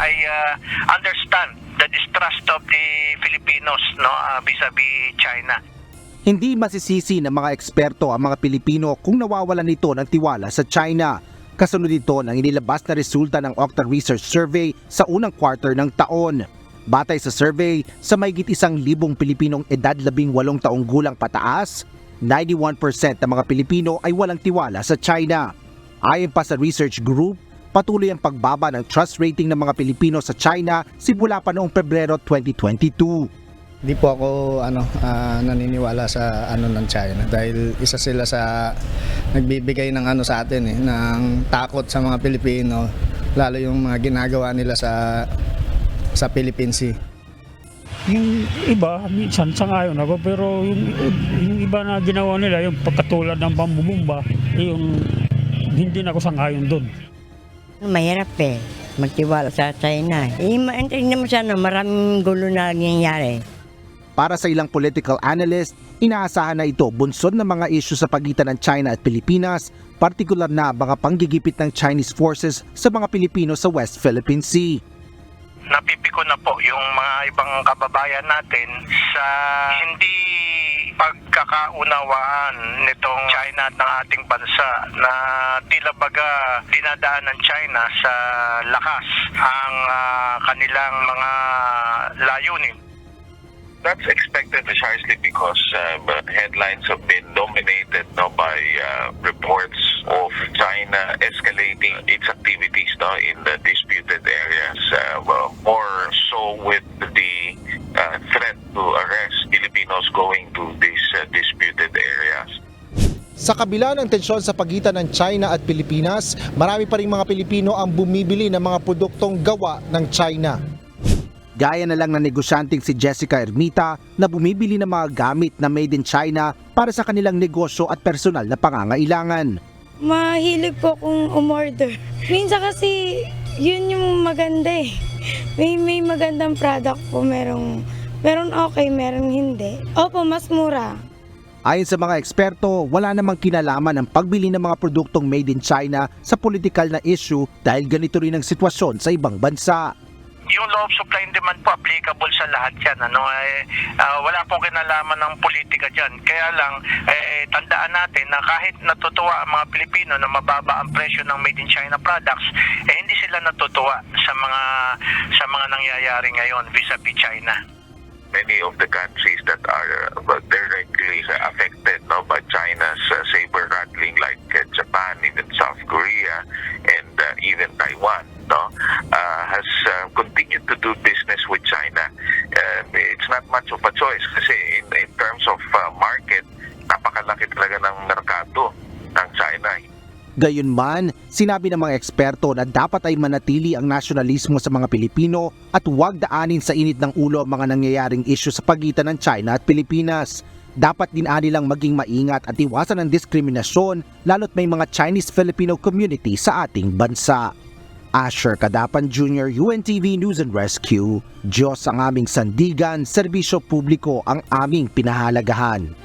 ay understand the distrust of the Filipinos, no, vis-a-vis China. Hindi masisisi ng mga eksperto ang mga Pilipino kung nawawalan nito ng tiwala sa China. Kasunod ito ng inilabas na resulta ng Okta Research Survey sa unang quarter ng taon. Batay sa survey, sa mahigit 1,000 Pilipinong edad 18 taong gulang pataas, 91% ng mga Pilipino ay walang tiwala sa China. Ayon pa sa research group, patuloy ang pagbaba ng trust rating ng mga Pilipino sa China simula pa noong Pebrero 2022. Di po ako naniniwala sa ng China dahil isa sila sa nagbibigay ng sa atin ng takot sa mga Pilipino, lalo yung mga ginagawa nila sa Philippine Sea. Yung iba, minsan sangayon ako, pero yung iba na ginawa nila, yung pagkatulad ng pambubumba, yung hindi na ako sangayon doon. Mahirap magtiwala sa China. Maintindihan mo siya na maraming gulo na nangyayari. Para sa ilang political analyst, inaasahan na ito bunsod ng mga isyu sa pagitan ng China at Pilipinas, partikular na mga panggigipit ng Chinese forces sa mga Pilipino sa West Philippine Sea. Napipiko na po yung mga ibang kababayan natin sa hindi pagkakaunawaan nitong China at ng ating bansa na tila baga dinadaan ng China sa lakas ang kanilang mga layunin. That's expected precisely because headlines have been dominated by reports of China escalating its activities in the disputed areas, more so with the threat to arrest Filipinos going to these disputed areas. Sa kabila ng tensyon sa pagitan ng China at Pilipinas, marami pa rin mga Pilipino ang bumibili ng mga produktong gawa ng China. Gaya na lang ng negosyanteng si Jessica Ermita na bumibili ng mga gamit na made in China para sa kanilang negosyo at personal na pangangailangan. Mahilig po akong umorder. Minsan kasi yun yung maganda May magandang product po, meron okay, meron hindi. Opo, mas mura. Ayon sa mga eksperto, wala namang kinalaman ang pagbili ng mga produktong made in China sa political na issue dahil ganito rin ang sitwasyon sa ibang bansa. Yung law of supply and demand po applicable sa lahat yan. Wala pong kinalaman ng politika dyan. Kaya lang, tandaan natin na kahit natutuwa ang mga Pilipino na mababa ang presyo ng made in China products, hindi sila natutuwa sa mga nangyayari ngayon vis-a-vis China. Many of the countries that are directly affected by China's saber rattling, like Japan, even South Korea, and even Taiwan, has continued to do business with China. It's not much of a choice kasi in terms of market, napakalaki talaga ng merkado ng China. Gayunman, sinabi ng mga eksperto na dapat ay manatili ang nasyonalismo sa mga Pilipino at huwag daanin sa init ng ulo ang mga nangyayaring isyu sa pagitan ng China at Pilipinas. Dapat din anilang maging maingat at iwasan ang diskriminasyon lalo't may mga Chinese-Filipino community sa ating bansa. Asher Cadapan Jr., UNTV News and Rescue. Diyos ang aming sandigan, serbisyo publiko ang aming pinahalagahan.